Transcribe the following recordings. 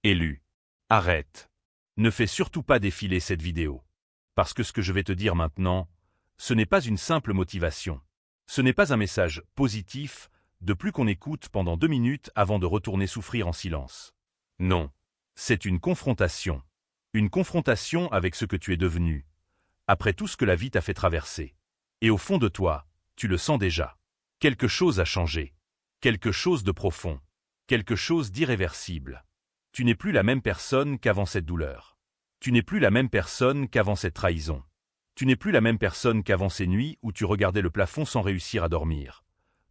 Élu. Arrête. Ne fais surtout pas défiler cette vidéo. Parce que ce que je vais te dire maintenant, ce n'est pas une simple motivation. Ce n'est pas un message positif, de plus qu'on écoute pendant 2 minutes avant de retourner souffrir en silence. Non. C'est une confrontation. Une confrontation avec ce que tu es devenu, après tout ce que la vie t'a fait traverser. Et au fond de toi, tu le sens déjà. Quelque chose a changé. Quelque chose de profond. Quelque chose d'irréversible. Tu n'es plus la même personne qu'avant cette douleur. Tu n'es plus la même personne qu'avant cette trahison. Tu n'es plus la même personne qu'avant ces nuits où tu regardais le plafond sans réussir à dormir,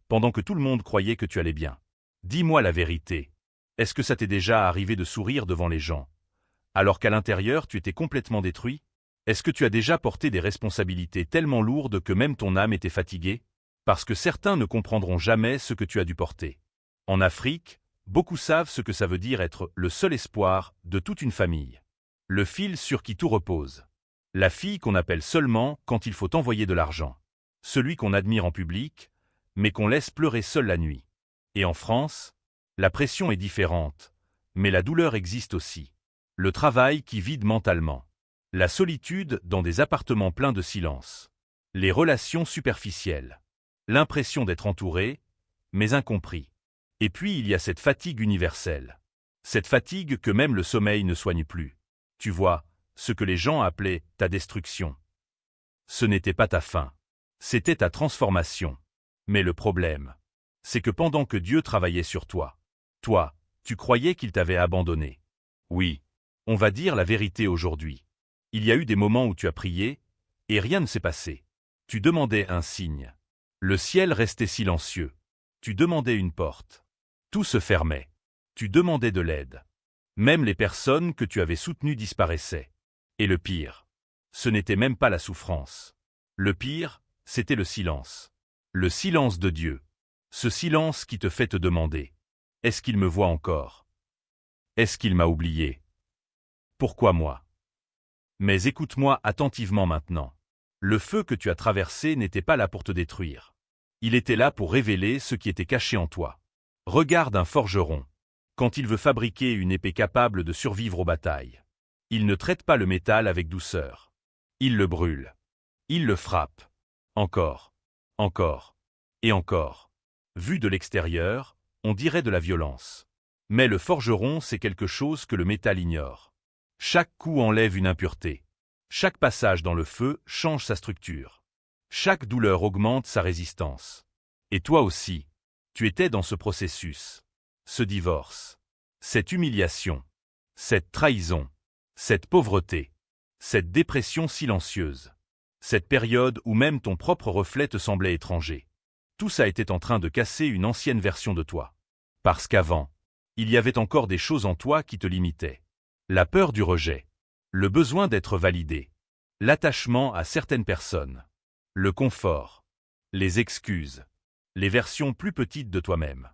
pendant que tout le monde croyait que tu allais bien. Dis-moi la vérité. Est-ce que ça t'est déjà arrivé de sourire devant les gens, alors qu'à l'intérieur tu étais complètement détruit? Est-ce que tu as déjà porté des responsabilités tellement lourdes que même ton âme était fatiguée? Parce que certains ne comprendront jamais ce que tu as dû porter. En Afrique, beaucoup savent ce que ça veut dire être le seul espoir de toute une famille. Le fil sur qui tout repose. La fille qu'on appelle seulement quand il faut envoyer de l'argent. Celui qu'on admire en public, mais qu'on laisse pleurer seul la nuit. Et en France, la pression est différente, mais la douleur existe aussi. Le travail qui vide mentalement. La solitude dans des appartements pleins de silence. Les relations superficielles. L'impression d'être entouré, mais incompris. Et puis il y a cette fatigue universelle. Cette fatigue que même le sommeil ne soigne plus. Tu vois, ce que les gens appelaient ta destruction. Ce n'était pas ta fin. C'était ta transformation. Mais le problème, c'est que pendant que Dieu travaillait sur toi, tu croyais qu'il t'avait abandonné. Oui, on va dire la vérité aujourd'hui. Il y a eu des moments où tu as prié, et rien ne s'est passé. Tu demandais un signe. Le ciel restait silencieux. Tu demandais une porte. Tout se fermait. Tu demandais de l'aide. Même les personnes que tu avais soutenues disparaissaient. Et le pire, ce n'était même pas la souffrance. Le pire, c'était le silence. Le silence de Dieu. Ce silence qui te fait te demander: est-ce qu'il me voit encore? Est-ce qu'il m'a oublié? Pourquoi moi? Mais écoute-moi attentivement maintenant. Le feu que tu as traversé n'était pas là pour te détruire. Il était là pour révéler ce qui était caché en toi. Regarde un forgeron. Quand il veut fabriquer une épée capable de survivre aux batailles, il ne traite pas le métal avec douceur. Il le brûle. Il le frappe. Encore. Encore. Et encore. Vu de l'extérieur, on dirait de la violence. Mais le forgeron, c'est quelque chose que le métal ignore. Chaque coup enlève une impureté. Chaque passage dans le feu change sa structure. Chaque douleur augmente sa résistance. Et toi aussi, tu étais dans ce processus. Ce divorce. Cette humiliation. Cette trahison. Cette pauvreté. Cette dépression silencieuse. Cette période où même ton propre reflet te semblait étranger. Tout ça était en train de casser une ancienne version de toi. Parce qu'avant, il y avait encore des choses en toi qui te limitaient. La peur du rejet. Le besoin d'être validé. L'attachement à certaines personnes. Le confort. Les excuses. Les versions plus petites de toi-même.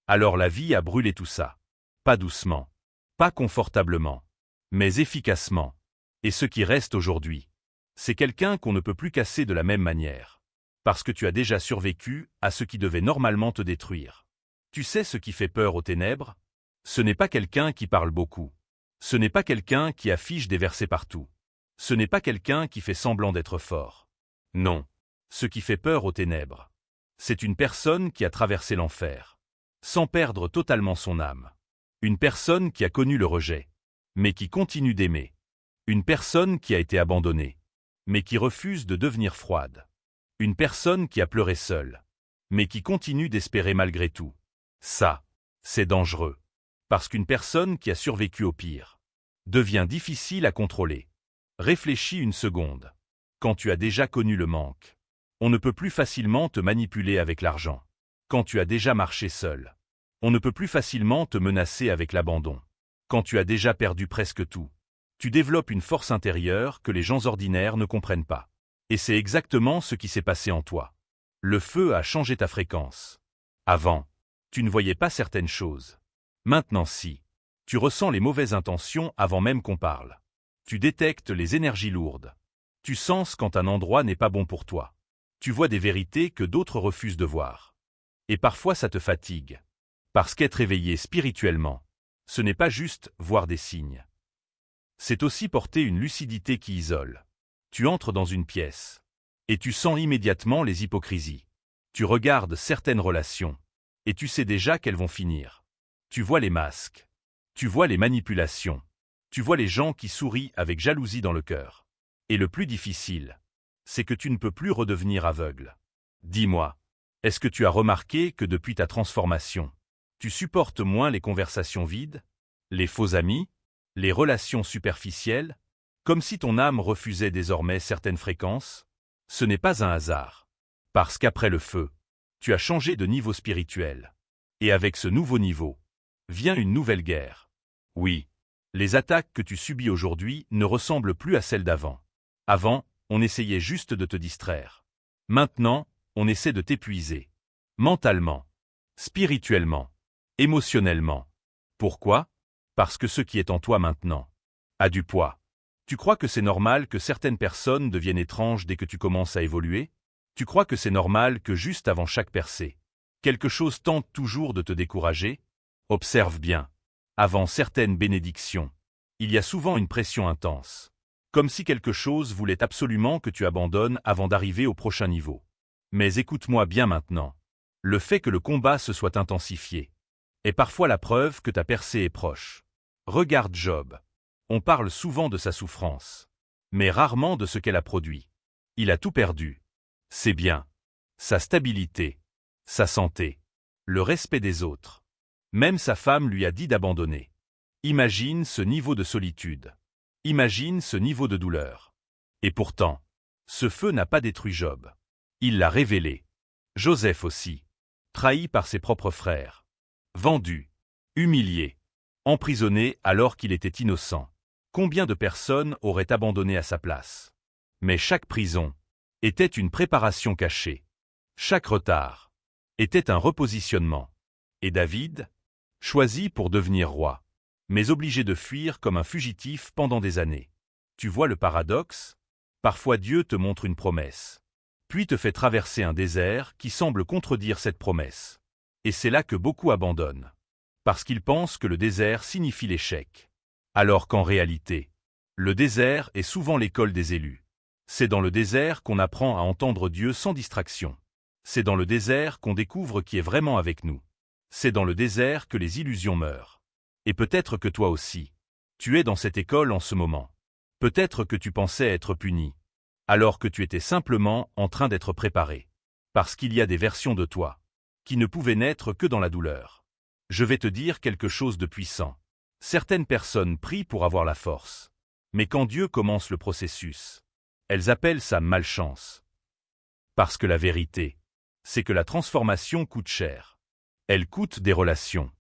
Alors la vie a brûlé tout ça. Pas doucement. Pas confortablement. Mais efficacement. Et ce qui reste aujourd'hui, c'est quelqu'un qu'on ne peut plus casser de la même manière. Parce que tu as déjà survécu à ce qui devait normalement te détruire. Tu sais ce qui fait peur aux ténèbres? Ce n'est pas quelqu'un qui parle beaucoup. Ce n'est pas quelqu'un qui affiche des versets partout. Ce n'est pas quelqu'un qui fait semblant d'être fort. Non. Ce qui fait peur aux ténèbres, c'est une personne qui a traversé l'enfer, sans perdre totalement son âme. Une personne qui a connu le rejet, mais qui continue d'aimer. Une personne qui a été abandonnée, mais qui refuse de devenir froide. Une personne qui a pleuré seule, mais qui continue d'espérer malgré tout. Ça, c'est dangereux. Parce qu'une personne qui a survécu au pire devient difficile à contrôler. Réfléchis une seconde. Quand tu as déjà connu le manque, on ne peut plus facilement te manipuler avec l'argent. Quand tu as déjà marché seul, on ne peut plus facilement te menacer avec l'abandon. Quand tu as déjà perdu presque tout, tu développes une force intérieure que les gens ordinaires ne comprennent pas. Et c'est exactement ce qui s'est passé en toi. Le feu a changé ta fréquence. Avant, tu ne voyais pas certaines choses. Maintenant si. Tu ressens les mauvaises intentions avant même qu'on parle. Tu détectes les énergies lourdes. Tu sens quand un endroit n'est pas bon pour toi. Tu vois des vérités que d'autres refusent de voir. Et parfois ça te fatigue. Parce qu'être éveillé spirituellement, ce n'est pas juste voir des signes. C'est aussi porter une lucidité qui isole. Tu entres dans une pièce. Et tu sens immédiatement les hypocrisies. Tu regardes certaines relations. Et tu sais déjà qu'elles vont finir. Tu vois les masques. Tu vois les manipulations. Tu vois les gens qui sourient avec jalousie dans le cœur. Et le plus difficile, c'est que tu ne peux plus redevenir aveugle. Dis-moi, est-ce que tu as remarqué que depuis ta transformation, tu supportes moins les conversations vides, les faux amis, les relations superficielles, comme si ton âme refusait désormais certaines fréquences? Ce n'est pas un hasard. Parce qu'après le feu, tu as changé de niveau spirituel. Et avec ce nouveau niveau, vient une nouvelle guerre. Oui, les attaques que tu subis aujourd'hui ne ressemblent plus à celles d'avant. Avant, on essayait juste de te distraire. Maintenant, on essaie de t'épuiser. Mentalement, spirituellement, émotionnellement. Pourquoi? Parce que ce qui est en toi maintenant a du poids. Tu crois que c'est normal que certaines personnes deviennent étranges dès que tu commences à évoluer? Tu crois que c'est normal que juste avant chaque percée, quelque chose tente toujours de te décourager? Observe bien. Avant certaines bénédictions, il y a souvent une pression intense. Comme si quelque chose voulait absolument que tu abandonnes avant d'arriver au prochain niveau. Mais écoute-moi bien maintenant. Le fait que le combat se soit intensifié est parfois la preuve que ta percée est proche. Regarde Job. On parle souvent de sa souffrance, mais rarement de ce qu'elle a produit. Il a tout perdu. Ses biens, sa stabilité, sa santé, le respect des autres. Même sa femme lui a dit d'abandonner. Imagine ce niveau de solitude. Imagine ce niveau de douleur. Et pourtant, ce feu n'a pas détruit Job. Il l'a révélé. Joseph aussi. Trahi par ses propres frères. Vendu. Humilié. Emprisonné alors qu'il était innocent. Combien de personnes auraient abandonné à sa place? Mais chaque prison était une préparation cachée. Chaque retard était un repositionnement. Et David, choisi pour devenir roi, mais obligé de fuir comme un fugitif pendant des années. Tu vois le paradoxe? Parfois Dieu te montre une promesse, puis te fait traverser un désert qui semble contredire cette promesse. Et c'est là que beaucoup abandonnent. Parce qu'ils pensent que le désert signifie l'échec. Alors qu'en réalité, le désert est souvent l'école des élus. C'est dans le désert qu'on apprend à entendre Dieu sans distraction. C'est dans le désert qu'on découvre qui est vraiment avec nous. C'est dans le désert que les illusions meurent. Et peut-être que toi aussi, tu es dans cette école en ce moment. Peut-être que tu pensais être puni, alors que tu étais simplement en train d'être préparé. Parce qu'il y a des versions de toi qui ne pouvaient naître que dans la douleur. Je vais te dire quelque chose de puissant. Certaines personnes prient pour avoir la force. Mais quand Dieu commence le processus, elles appellent ça malchance. Parce que la vérité, c'est que la transformation coûte cher. Elle coûte des relations.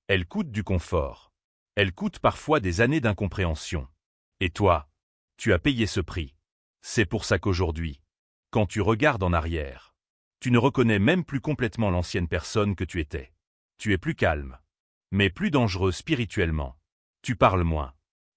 Elle coûte du confort. Elle coûte parfois des années d'incompréhension. Et toi, tu as payé ce prix. C'est pour ça qu'aujourd'hui, quand tu regardes en arrière, tu ne reconnais même plus complètement l'ancienne personne que tu étais. Tu es plus calme, mais plus dangereux spirituellement. Tu parles moins,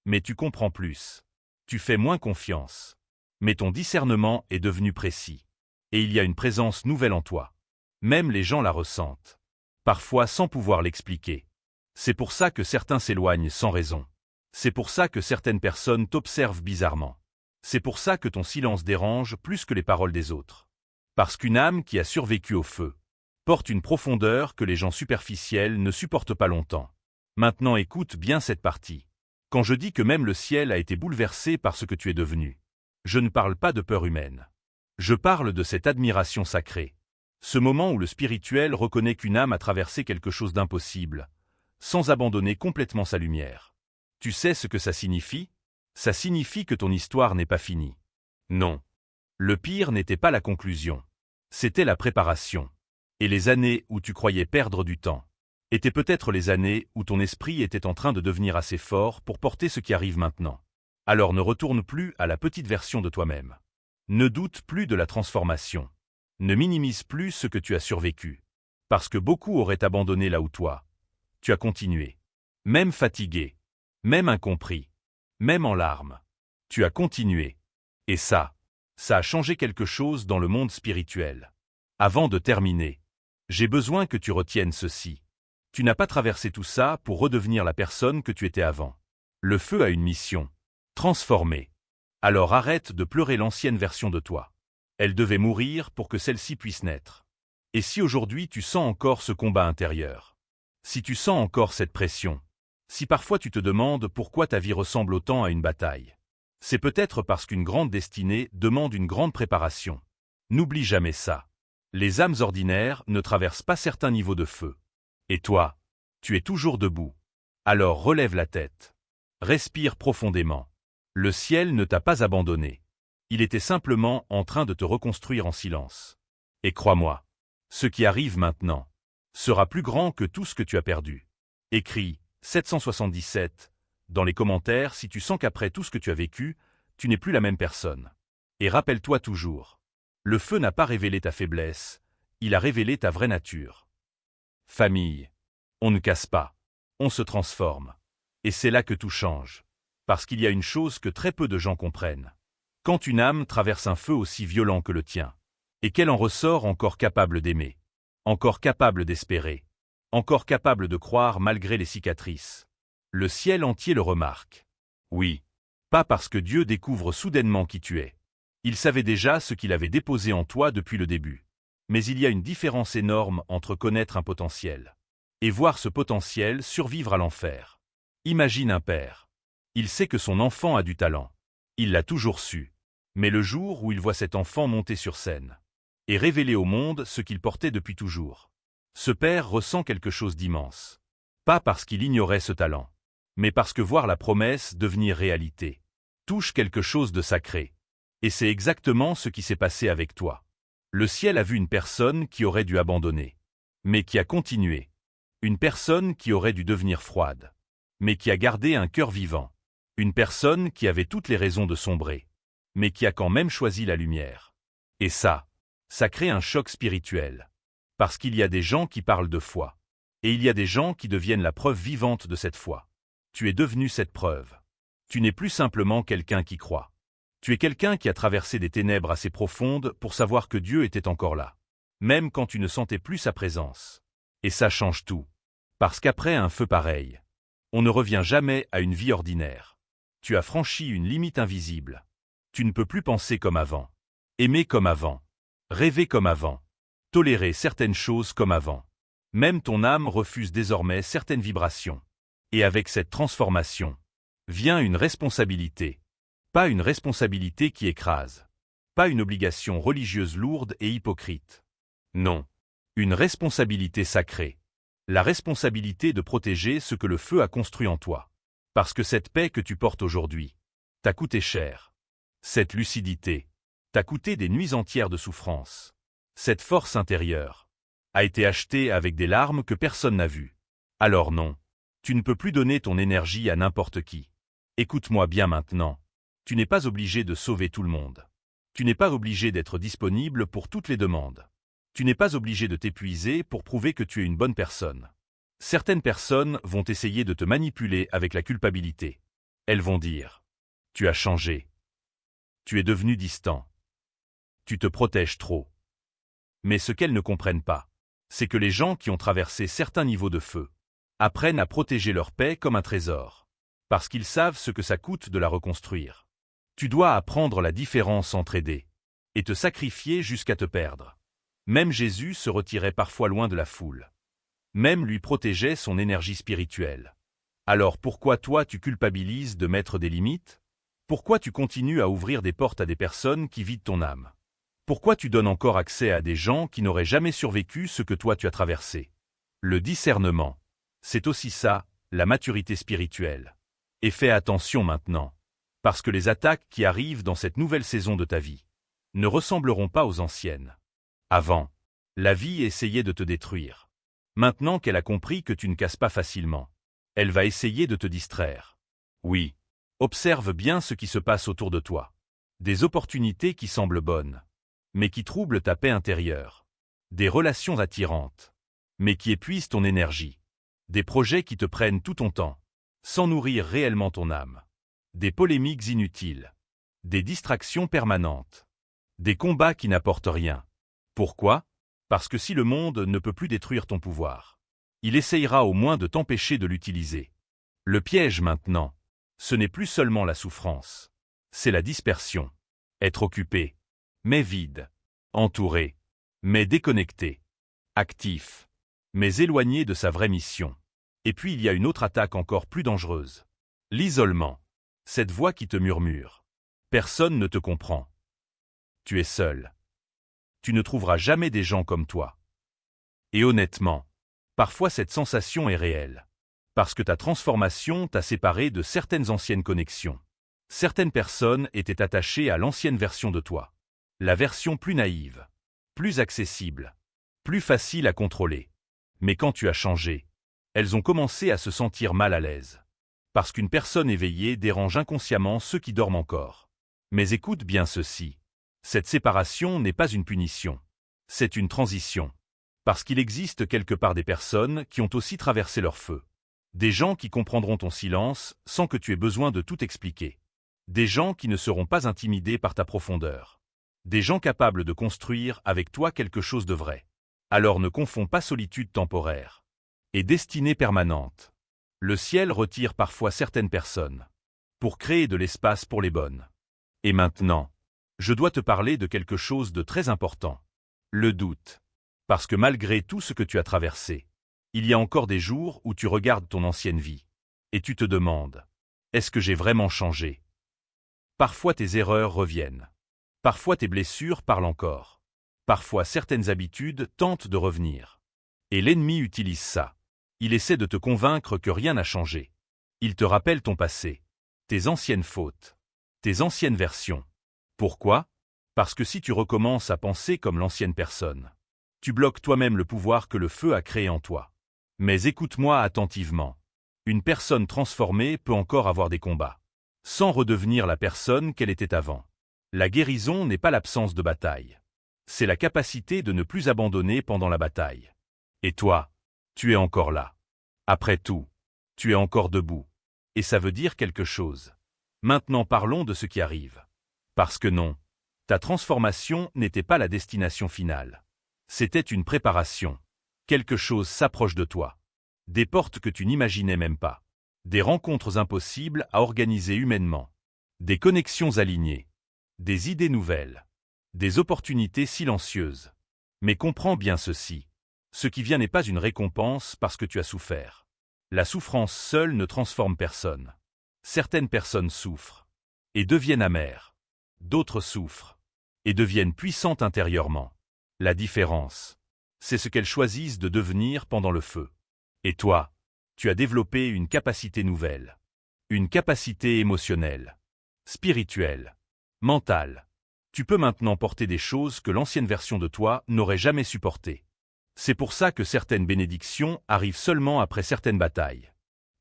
mais tu comprends plus. Tu fais moins confiance, mais ton discernement est devenu précis. Et il y a une présence nouvelle en toi. Même les gens la ressentent, parfois sans pouvoir l'expliquer. C'est pour ça que certains s'éloignent sans raison. C'est pour ça que certaines personnes t'observent bizarrement. C'est pour ça que ton silence dérange plus que les paroles des autres. Parce qu'une âme qui a survécu au feu porte une profondeur que les gens superficiels ne supportent pas longtemps. Maintenant écoute bien cette partie. Quand je dis que même le ciel a été bouleversé par ce que tu es devenu, je ne parle pas de peur humaine. Je parle de cette admiration sacrée. Ce moment où le spirituel reconnaît qu'une âme a traversé quelque chose d'impossible, sans abandonner complètement sa lumière. Tu sais ce que ça signifie? Ça signifie que ton histoire n'est pas finie. Non. Le pire n'était pas la conclusion. C'était la préparation. Et les années où tu croyais perdre du temps étaient peut-être les années où ton esprit était en train de devenir assez fort pour porter ce qui arrive maintenant. Alors ne retourne plus à la petite version de toi-même. Ne doute plus de la transformation. Ne minimise plus ce que tu as survécu. Parce que beaucoup auraient abandonné là où toi, tu as continué. Même fatigué, même incompris, même en larmes. Tu as continué. Et ça a changé quelque chose dans le monde spirituel. Avant de terminer, j'ai besoin que tu retiennes ceci. Tu n'as pas traversé tout ça pour redevenir la personne que tu étais avant. Le feu a une mission. Transformer. Alors arrête de pleurer l'ancienne version de toi. Elle devait mourir pour que celle-ci puisse naître. Et si aujourd'hui tu sens encore ce combat intérieur, si tu sens encore cette pression, si parfois tu te demandes pourquoi ta vie ressemble autant à une bataille, c'est peut-être parce qu'une grande destinée demande une grande préparation. N'oublie jamais ça. Les âmes ordinaires ne traversent pas certains niveaux de feu. Et toi, tu es toujours debout. Alors relève la tête. Respire profondément. Le ciel ne t'a pas abandonné. Il était simplement en train de te reconstruire en silence. Et crois-moi, ce qui arrive maintenant sera plus grand que tout ce que tu as perdu. Écris 777 dans les commentaires si tu sens qu'après tout ce que tu as vécu, tu n'es plus la même personne. Et rappelle-toi toujours, le feu n'a pas révélé ta faiblesse, il a révélé ta vraie nature. Famille. On ne casse pas, on se transforme. Et c'est là que tout change. Parce qu'il y a une chose que très peu de gens comprennent. Quand une âme traverse un feu aussi violent que le tien, et qu'elle en ressort encore capable d'aimer, encore capable d'espérer, encore capable de croire malgré les cicatrices, le ciel entier le remarque. Oui, pas parce que Dieu découvre soudainement qui tu es. Il savait déjà ce qu'il avait déposé en toi depuis le début. Mais il y a une différence énorme entre connaître un potentiel et voir ce potentiel survivre à l'enfer. Imagine un père. Il sait que son enfant a du talent. Il l'a toujours su. Mais le jour où il voit cet enfant monter sur scène et révéler au monde ce qu'il portait depuis toujours, ce père ressent quelque chose d'immense. Pas parce qu'il ignorait ce talent, mais parce que voir la promesse devenir réalité touche quelque chose de sacré. Et c'est exactement ce qui s'est passé avec toi. Le ciel a vu une personne qui aurait dû abandonner, mais qui a continué. Une personne qui aurait dû devenir froide, mais qui a gardé un cœur vivant. Une personne qui avait toutes les raisons de sombrer, mais qui a quand même choisi la lumière. Et ça crée un choc spirituel. Parce qu'il y a des gens qui parlent de foi, et il y a des gens qui deviennent la preuve vivante de cette foi. Tu es devenu cette preuve. Tu n'es plus simplement quelqu'un qui croit. Tu es quelqu'un qui a traversé des ténèbres assez profondes pour savoir que Dieu était encore là, même quand tu ne sentais plus sa présence. Et ça change tout. Parce qu'après un feu pareil, on ne revient jamais à une vie ordinaire. Tu as franchi une limite invisible. Tu ne peux plus penser comme avant, aimer comme avant, rêver comme avant, tolérer certaines choses comme avant. Même ton âme refuse désormais certaines vibrations. Et avec cette transformation, vient une responsabilité. Pas une responsabilité qui écrase. Pas une obligation religieuse lourde et hypocrite. Non. Une responsabilité sacrée. La responsabilité de protéger ce que le feu a construit en toi. Parce que cette paix que tu portes aujourd'hui t'a coûté cher. Cette lucidité t'a coûté des nuits entières de souffrance. Cette force intérieure a été achetée avec des larmes que personne n'a vues. Alors non, tu ne peux plus donner ton énergie à n'importe qui. Écoute-moi bien maintenant. Tu n'es pas obligé de sauver tout le monde. Tu n'es pas obligé d'être disponible pour toutes les demandes. Tu n'es pas obligé de t'épuiser pour prouver que tu es une bonne personne. Certaines personnes vont essayer de te manipuler avec la culpabilité. Elles vont dire « Tu as changé. Tu es devenu distant. Tu te protèges trop. » Mais ce qu'elles ne comprennent pas, c'est que les gens qui ont traversé certains niveaux de feu apprennent à protéger leur paix comme un trésor, parce qu'ils savent ce que ça coûte de la reconstruire. Tu dois apprendre la différence entre aider et te sacrifier jusqu'à te perdre. Même Jésus se retirait parfois loin de la foule. Même lui protégeait son énergie spirituelle. Alors pourquoi toi tu culpabilises de mettre des limites? Pourquoi tu continues à ouvrir des portes à des personnes qui vident ton âme? Pourquoi tu donnes encore accès à des gens qui n'auraient jamais survécu ce que toi tu as traversé? Le discernement, c'est aussi ça, la maturité spirituelle. Et fais attention maintenant. Parce que les attaques qui arrivent dans cette nouvelle saison de ta vie ne ressembleront pas aux anciennes. Avant, la vie essayait de te détruire. Maintenant qu'elle a compris que tu ne casses pas facilement, elle va essayer de te distraire. Oui, observe bien ce qui se passe autour de toi. Des opportunités qui semblent bonnes, mais qui troublent ta paix intérieure. Des relations attirantes, mais qui épuisent ton énergie. Des projets qui te prennent tout ton temps, sans nourrir réellement ton âme. Des polémiques inutiles, des distractions permanentes, des combats qui n'apportent rien. Pourquoi? Parce que si le monde ne peut plus détruire ton pouvoir, Il essayera au moins de t'empêcher de l'utiliser. Le piège maintenant, ce n'est plus seulement la souffrance. C'est la dispersion. Être occupé, mais vide. Entouré, mais déconnecté. Actif, mais éloigné de sa vraie mission. Et puis il y a une autre attaque encore plus dangereuse. L'isolement. Cette voix qui te murmure. Personne ne te comprend. Tu es seul. Tu ne trouveras jamais des gens comme toi. Et honnêtement, parfois cette sensation est réelle. Parce que ta transformation t'a séparé de certaines anciennes connexions. Certaines personnes étaient attachées à l'ancienne version de toi. La version plus naïve, plus accessible, plus facile à contrôler. Mais quand tu as changé, elles ont commencé à se sentir mal à l'aise. Parce qu'une personne éveillée dérange inconsciemment ceux qui dorment encore. Mais écoute bien ceci. Cette séparation n'est pas une punition. C'est une transition. Parce qu'il existe quelque part des personnes qui ont aussi traversé leur feu. Des gens qui comprendront ton silence sans que tu aies besoin de tout expliquer. Des gens qui ne seront pas intimidés par ta profondeur. Des gens capables de construire avec toi quelque chose de vrai. Alors ne confonds pas solitude temporaire et destinée permanente. Le ciel retire parfois certaines personnes pour créer de l'espace pour les bonnes. Et maintenant, je dois te parler de quelque chose de très important. Le doute. Parce que malgré tout ce que tu as traversé, il y a encore des jours où tu regardes ton ancienne vie et tu te demandes, est-ce que j'ai vraiment changé? Parfois tes erreurs reviennent. Parfois tes blessures parlent encore. Parfois certaines habitudes tentent de revenir. Et l'ennemi utilise ça. Il essaie de te convaincre que rien n'a changé. Il te rappelle ton passé, tes anciennes fautes, tes anciennes versions. Pourquoi? Parce que si tu recommences à penser comme l'ancienne personne, tu bloques toi-même le pouvoir que le feu a créé en toi. Mais écoute-moi attentivement. Une personne transformée peut encore avoir des combats, sans redevenir la personne qu'elle était avant. La guérison n'est pas l'absence de bataille. C'est la capacité de ne plus abandonner pendant la bataille. Et toi, tu es encore là. Après tout, tu es encore debout. Et ça veut dire quelque chose. Maintenant parlons de ce qui arrive. Parce que non, ta transformation n'était pas la destination finale. C'était une préparation. Quelque chose s'approche de toi. Des portes que tu n'imaginais même pas. Des rencontres impossibles à organiser humainement. Des connexions alignées. Des idées nouvelles. Des opportunités silencieuses. Mais comprends bien ceci. Ce qui vient n'est pas une récompense parce que tu as souffert. La souffrance seule ne transforme personne. Certaines personnes souffrent et deviennent amères. D'autres souffrent et deviennent puissantes intérieurement. La différence, c'est ce qu'elles choisissent de devenir pendant le feu. Et toi, tu as développé une capacité nouvelle. Une capacité émotionnelle, spirituelle, mentale. Tu peux maintenant porter des choses que l'ancienne version de toi n'aurait jamais supportées. C'est pour ça que certaines bénédictions arrivent seulement après certaines batailles.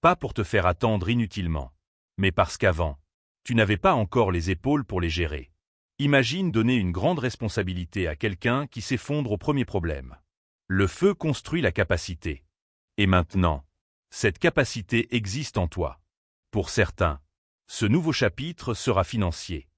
Pas pour te faire attendre inutilement, mais parce qu'avant, tu n'avais pas encore les épaules pour les gérer. Imagine donner une grande responsabilité à quelqu'un qui s'effondre au premier problème. Le feu construit la capacité. Et maintenant, cette capacité existe en toi. Pour certains, ce nouveau chapitre sera financier.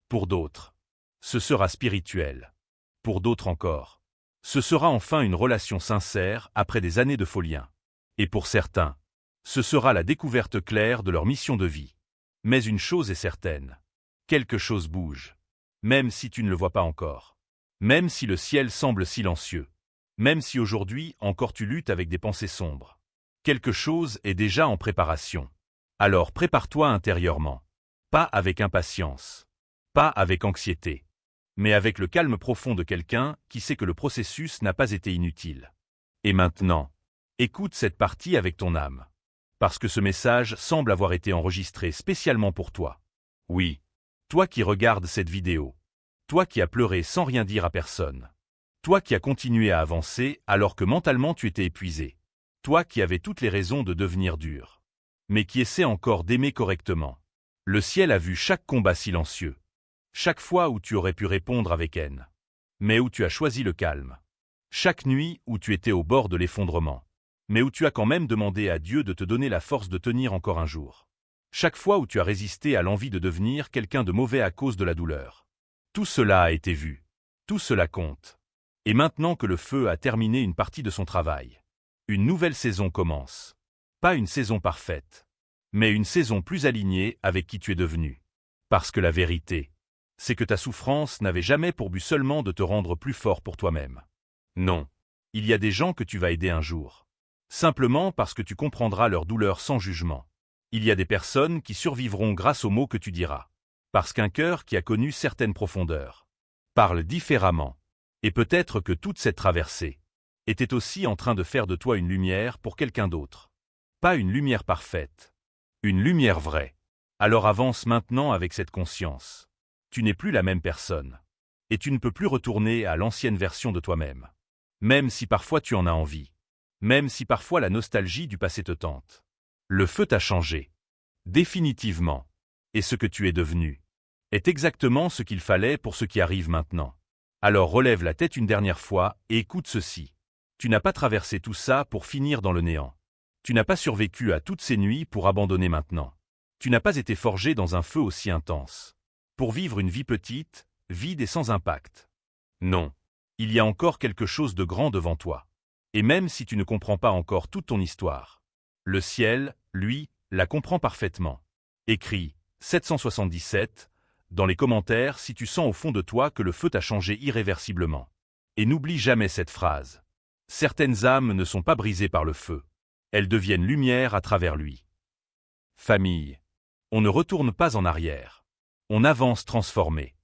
Pour d'autres, ce sera spirituel. Pour d'autres encore, ce sera enfin une relation sincère après des années de faux-liens. Et pour certains, ce sera la découverte claire de leur mission de vie. Mais une chose est certaine, quelque chose bouge. Même si tu ne le vois pas encore. Même si le ciel semble silencieux. Même si aujourd'hui encore tu luttes avec des pensées sombres. Quelque chose est déjà en préparation. Alors prépare-toi intérieurement. Pas avec impatience. Pas avec anxiété. Mais avec le calme profond de quelqu'un qui sait que le processus n'a pas été inutile. Et maintenant, écoute cette partie avec ton âme. Parce que ce message semble avoir été enregistré spécialement pour toi. Oui, toi qui regardes cette vidéo. Toi qui as pleuré sans rien dire à personne. Toi qui as continué à avancer alors que mentalement tu étais épuisé. Toi qui avais toutes les raisons de devenir dur. Mais qui essaie encore d'aimer correctement. Le ciel a vu chaque combat silencieux. Chaque fois où tu aurais pu répondre avec haine. Mais où tu as choisi le calme. Chaque nuit où tu étais au bord de l'effondrement. Mais où tu as quand même demandé à Dieu de te donner la force de tenir encore un jour. Chaque fois où tu as résisté à l'envie de devenir quelqu'un de mauvais à cause de la douleur. Tout cela a été vu. Tout cela compte. Et maintenant que le feu a terminé une partie de son travail, Une nouvelle saison commence. Pas une saison parfaite, mais une saison plus alignée avec qui tu es devenu. Parce que la vérité, c'est que ta souffrance n'avait jamais pour but seulement de te rendre plus fort pour toi-même. Non. Il y a des gens que tu vas aider un jour. Simplement parce que tu comprendras leur douleur sans jugement. Il y a des personnes qui survivront grâce aux mots que tu diras. Parce qu'un cœur qui a connu certaines profondeurs parle différemment. Et peut-être que toute cette traversée était aussi en train de faire de toi une lumière pour quelqu'un d'autre. Pas une lumière parfaite. Une lumière vraie. Alors avance maintenant avec cette conscience. Tu n'es plus la même personne. Et tu ne peux plus retourner à l'ancienne version de toi-même. Même si parfois tu en as envie. Même si parfois la nostalgie du passé te tente. Le feu t'a changé. Définitivement. Et ce que tu es devenu est exactement ce qu'il fallait pour ce qui arrive maintenant. Alors relève la tête une dernière fois et écoute ceci. Tu n'as pas traversé tout ça pour finir dans le néant. Tu n'as pas survécu à toutes ces nuits pour abandonner maintenant. Tu n'as pas été forgé dans un feu aussi intense pour vivre une vie petite, vide et sans impact. Non. Il y a encore quelque chose de grand devant toi. Et même si tu ne comprends pas encore toute ton histoire, le ciel, lui, la comprend parfaitement. Écris 777 dans les commentaires si tu sens au fond de toi que le feu t'a changé irréversiblement. Et n'oublie jamais cette phrase. Certaines âmes ne sont pas brisées par le feu. Elles deviennent lumière à travers lui. Famille. On ne retourne pas en arrière. On avance transformé.